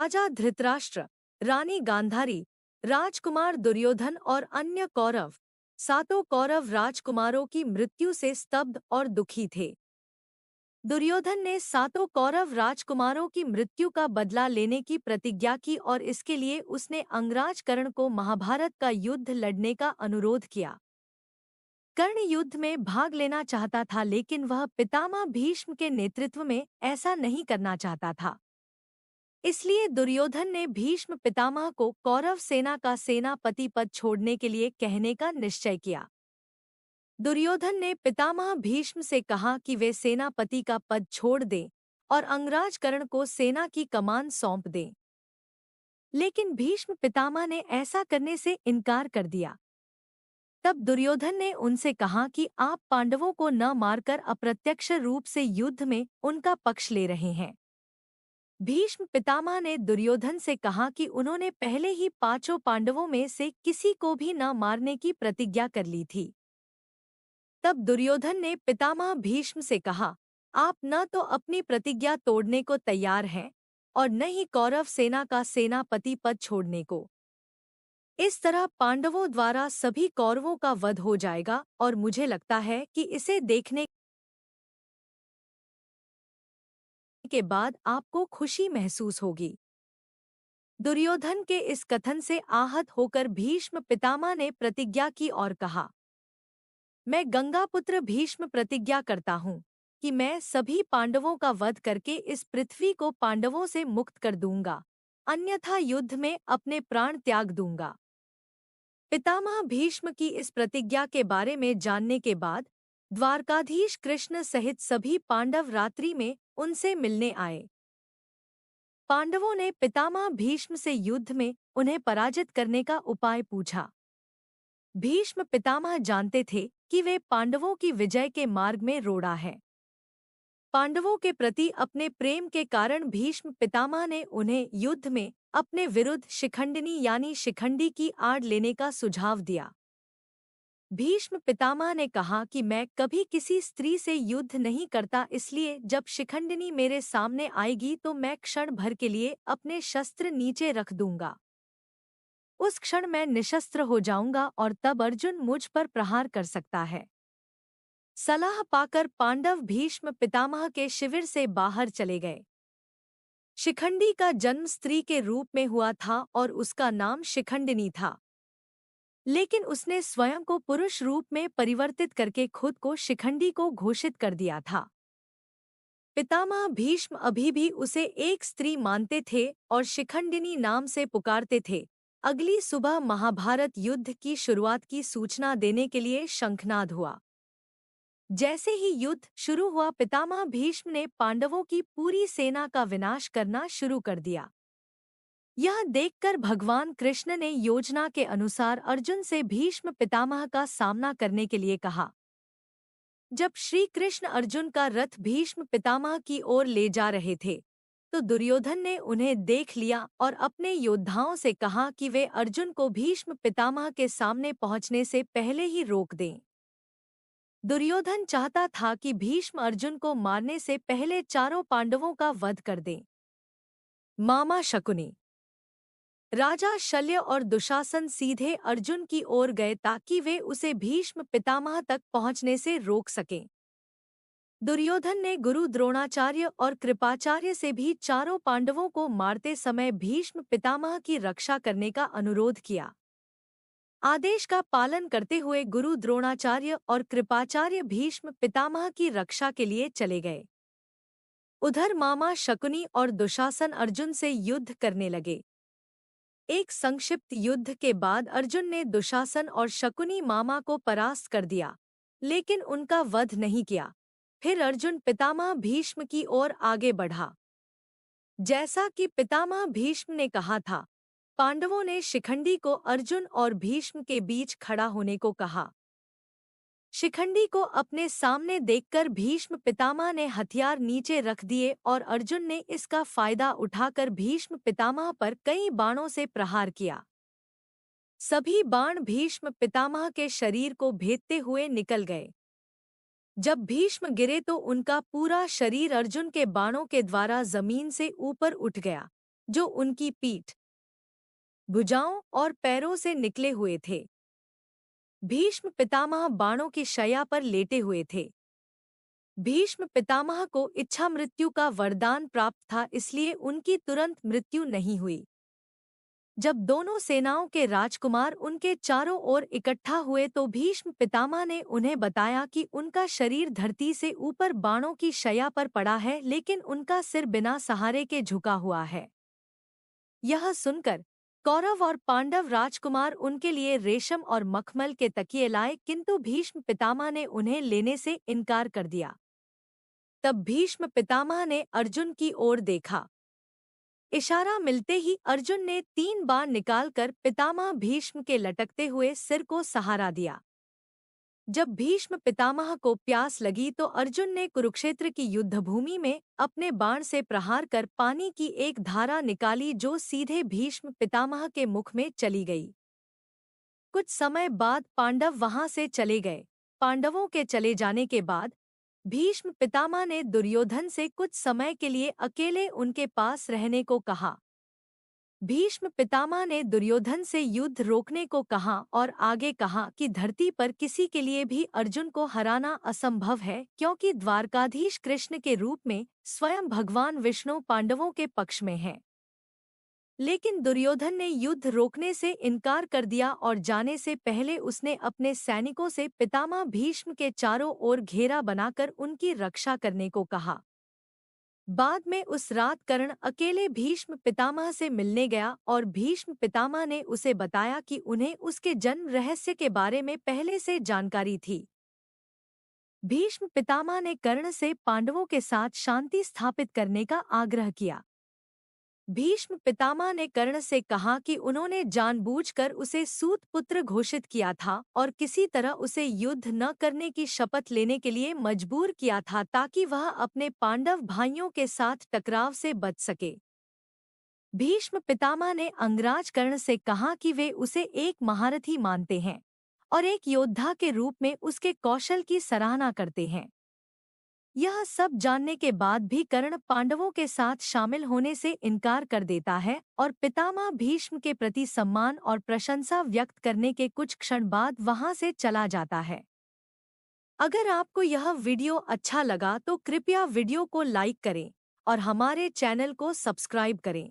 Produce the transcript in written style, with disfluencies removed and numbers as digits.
राजा धृतराष्ट्र, रानी गांधारी, राजकुमार दुर्योधन और अन्य कौरव, सातों कौरव राजकुमारों की मृत्यु से स्तब्ध और दुखी थे। दुर्योधन ने सातों कौरव राजकुमारों की मृत्यु का बदला लेने की प्रतिज्ञा की और इसके लिए उसने अंगराज कर्ण को महाभारत का युद्ध लड़ने का अनुरोध किया। कर्ण युद्ध में भाग लेना चाहता था, लेकिन वह पितामह भीष्म के नेतृत्व में ऐसा नहीं करना चाहता था। इसलिए दुर्योधन ने भीष्म पितामह को कौरव सेना का सेनापति पद छोड़ने के लिए कहने का निश्चय किया। दुर्योधन ने पितामह भीष्म से कहा कि वे सेनापति का पद छोड़ दें और अंगराज कर्ण को सेना की कमान सौंप दें। लेकिन भीष्म पितामह ने ऐसा करने से इनकार कर दिया। तब दुर्योधन ने उनसे कहा कि आप पांडवों को न मारकर अप्रत्यक्ष रूप से युद्ध में उनका पक्ष ले रहे हैं। भीष्म पितामह ने दुर्योधन से कहा कि उन्होंने पहले ही पांचों पांडवों में से किसी को भी न मारने की प्रतिज्ञा कर ली थी। तब दुर्योधन ने पितामह भीष्म से कहा, आप न तो अपनी प्रतिज्ञा तोड़ने को तैयार हैं और न ही कौरव सेना का सेनापति पद छोड़ने को। इस तरह पांडवों द्वारा सभी कौरवों का वध हो जाएगा और मुझे लगता है कि इसे देखने के बाद आपको खुशी महसूस होगी। दुर्योधन के इस कथन से आहत होकर भीष्म पितामह ने प्रतिज्ञा की और कहा, मैं गंगापुत्र भीष्म प्रतिज्ञा करता हूँ कि मैं सभी पांडवों का वध करके इस पृथ्वी को पांडवों से मुक्त कर दूंगा, अन्यथा युद्ध में अपने प्राण त्याग दूंगा। पितामह भीष्म की इस प्रतिज्ञा के बारे में जानने के बाद द्वारकाधीश कृष्ण सहित सभी पांडव रात्रि में उनसे मिलने आए। पांडवों ने पितामह भीष्म से युद्ध में उन्हें पराजित करने का उपाय पूछा। भीष्म पितामह जानते थे कि वे पांडवों की विजय के मार्ग में रोड़ा है। पांडवों के प्रति अपने प्रेम के कारण भीष्म पितामह ने उन्हें युद्ध में अपने विरुद्ध शिखंडिनी यानी शिखंडी की आड़ लेने का सुझाव दिया। भीष्म पितामह ने कहा कि मैं कभी किसी स्त्री से युद्ध नहीं करता, इसलिए जब शिखंडिनी मेरे सामने आएगी तो मैं क्षण भर के लिए अपने शस्त्र नीचे रख दूंगा। उस क्षण मैं निशस्त्र हो जाऊंगा और तब अर्जुन मुझ पर प्रहार कर सकता है। सलाह पाकर पांडव भीष्म पितामह के शिविर से बाहर चले गए। शिखंडी का जन्म स्त्री के रूप में हुआ था और उसका नाम शिखंडिनी था, लेकिन उसने स्वयं को पुरुष रूप में परिवर्तित करके खुद को शिखंडी को घोषित कर दिया था। पितामह भीष्म अभी भी उसे एक स्त्री मानते थे और शिखंडिनी नाम से पुकारते थे। अगली सुबह महाभारत युद्ध की शुरुआत की सूचना देने के लिए शंखनाद हुआ। जैसे ही युद्ध शुरू हुआ, पितामह भीष्म ने पांडवों की पूरी सेना का विनाश करना शुरू कर दिया। यह देखकर भगवान कृष्ण ने योजना के अनुसार अर्जुन से भीष्म पितामह का सामना करने के लिए कहा। जब श्री कृष्ण अर्जुन का रथ भीष्म पितामह की ओर ले जा रहे थे, तो दुर्योधन ने उन्हें देख लिया और अपने योद्धाओं से कहा कि वे अर्जुन को भीष्म पितामह के सामने पहुंचने से पहले ही रोक दें। दुर्योधन चाहता था कि भीष्म अर्जुन को मारने से पहले चारों पांडवों का वध कर दें। मामा शकुनी, राजा शल्य और दुशासन सीधे अर्जुन की ओर गए ताकि वे उसे भीष्म पितामह तक पहुंचने से रोक सकें। दुर्योधन ने गुरु द्रोणाचार्य और कृपाचार्य से भी चारों पांडवों को मारते समय भीष्म पितामह की रक्षा करने का अनुरोध किया। आदेश का पालन करते हुए गुरु द्रोणाचार्य और कृपाचार्य भीष्म पितामह की रक्षा के लिए चले गए। उधर मामा शकुनी और दुशासन अर्जुन से युद्ध करने लगे। एक संक्षिप्त युद्ध के बाद अर्जुन ने दुशासन और शकुनी मामा को परास्त कर दिया, लेकिन उनका वध नहीं किया। फिर अर्जुन पितामह भीष्म की ओर आगे बढ़ा। जैसा कि पितामह भीष्म ने कहा था, पांडवों ने शिखंडी को अर्जुन और भीष्म के बीच खड़ा होने को कहा। शिखंडी को अपने सामने देखकर भीष्म पितामह ने हथियार नीचे रख दिए और अर्जुन ने इसका फायदा उठाकर भीष्म पितामह पर कई बाणों से प्रहार किया। सभी बाण भीष्म पितामह के शरीर को भेदते हुए निकल गए। जब भीष्म गिरे तो उनका पूरा शरीर अर्जुन के बाणों के द्वारा जमीन से ऊपर उठ गया। जो उनकी पीठ, भुजाओं और पैरों से निकले हुए थे। भीष्म पितामह बाणों की शैया पर लेटे हुए थे। भीष्म पितामह को इच्छा मृत्यु का वरदान प्राप्त था, इसलिए उनकी तुरंत मृत्यु नहीं हुई। जब दोनों सेनाओं के राजकुमार उनके चारों ओर इकट्ठा हुए तो भीष्म पितामह ने उन्हें बताया कि उनका शरीर धरती से ऊपर बाणों की शैया पर पड़ा है, लेकिन उनका सिर बिना सहारे के झुका हुआ है। यह सुनकर कौरव और पांडव राजकुमार उनके लिए रेशम और मखमल के तकिए लाए, किंतु भीष्म पितामह ने उन्हें लेने से इनकार कर दिया। तब भीष्म पितामह ने अर्जुन की ओर देखा। इशारा मिलते ही अर्जुन ने 3 बाण निकालकर पितामह भीष्म के लटकते हुए सिर को सहारा दिया। जब भीष्म पितामह को प्यास लगी तो अर्जुन ने कुरुक्षेत्र की युद्धभूमि में अपने बाण से प्रहार कर पानी की एक धारा निकाली, जो सीधे भीष्म पितामह के मुख में चली गई। कुछ समय बाद पांडव वहां से चले गए। पांडवों के चले जाने के बाद भीष्म पितामह ने दुर्योधन से कुछ समय के लिए अकेले उनके पास रहने को कहा। भीष्म पितामह ने दुर्योधन से युद्ध रोकने को कहा और आगे कहा कि धरती पर किसी के लिए भी अर्जुन को हराना असंभव है, क्योंकि द्वारकाधीश कृष्ण के रूप में स्वयं भगवान विष्णु पांडवों के पक्ष में हैं। लेकिन दुर्योधन ने युद्ध रोकने से इनकार कर दिया और जाने से पहले उसने अपने सैनिकों से पितामह भीष्म के चारों ओर घेरा बनाकर उनकी रक्षा करने को कहा। बाद में उस रात कर्ण अकेले भीष्म पितामह से मिलने गया और भीष्म पितामह ने उसे बताया कि उन्हें उसके जन्म रहस्य के बारे में पहले से जानकारी थी। भीष्म पितामह ने कर्ण से पांडवों के साथ शांति स्थापित करने का आग्रह किया। भीष्म पितामह ने कर्ण से कहा कि उन्होंने जानबूझकर उसे सूत पुत्र घोषित किया था और किसी तरह उसे युद्ध न करने की शपथ लेने के लिए मजबूर किया था, ताकि वह अपने पांडव भाइयों के साथ टकराव से बच सके। भीष्म पितामह ने अंगराज कर्ण से कहा कि वे उसे एक महारथी मानते हैं और एक योद्धा के रूप में उसके कौशल की सराहना करते हैं। यह सब जानने के बाद भी कर्ण पांडवों के साथ शामिल होने से इनकार कर देता है और पितामह भीष्म के प्रति सम्मान और प्रशंसा व्यक्त करने के कुछ क्षण बाद वहां से चला जाता है। अगर आपको यह वीडियो अच्छा लगा तो कृपया वीडियो को लाइक करें और हमारे चैनल को सब्सक्राइब करें।